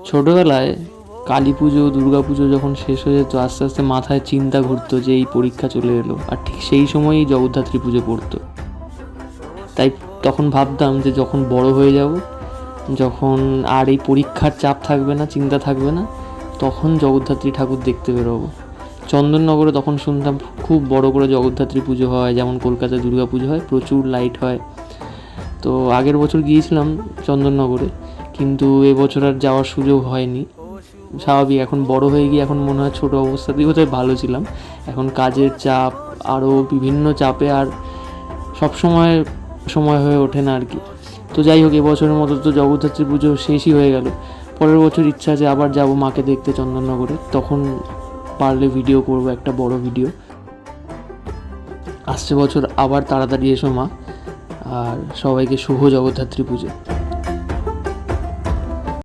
ছোটোবেলায় কালী পুজো, দুর্গা পুজো যখন শেষ হয়ে যেত, আস্তে আস্তে মাথায় চিন্তা ঘুরতো যে এই পরীক্ষা চলে এলো, আর ঠিক সেই সময়ই জগদ্ধাত্রী পুজো পড়তো। তাই তখন ভাবতাম যে যখন বড় হয়ে যাব, যখন আর এই পরীক্ষার চাপ থাকবে না, চিন্তা থাকবে না, তখন জগদ্ধাত্রী ঠাকুর দেখতে বেরোবো। চন্দননগরে তখন শুনতাম খুব বড় করে জগদ্ধাত্রী পুজো হয়, যেমন কলকাতায় দুর্গা পুজো হয়, প্রচুর লাইট হয়। তো আগের বছর গিয়েছিলাম চন্দননগরে, কিন্তু এবছর আর যাওয়ার সুযোগ হয়নি। স্বাভাবিক, এখন বড় হয়ে গিয়ে এখন মনে হয় ছোটো অবস্থাতেই বোধহয় ভালো ছিলাম। এখন কাজের চাপ, আরও বিভিন্ন চাপে আর সবসময় সময় হয়ে ওঠে না আর কি। তো যাই হোক, এবছরের মতো তো জগদ্ধাত্রী পুজো শেষই হয়ে গেল। পরের বছর ইচ্ছা আছে আবার যাব মাকে দেখতে চন্দননগরে, তখন পারলে ভিডিও করব, একটা বড় ভিডিও। আসছে বছর আবার তাড়াতাড়ি এসো মা, আর সবাইকে শুভ জগদ্ধাত্রী পুজো।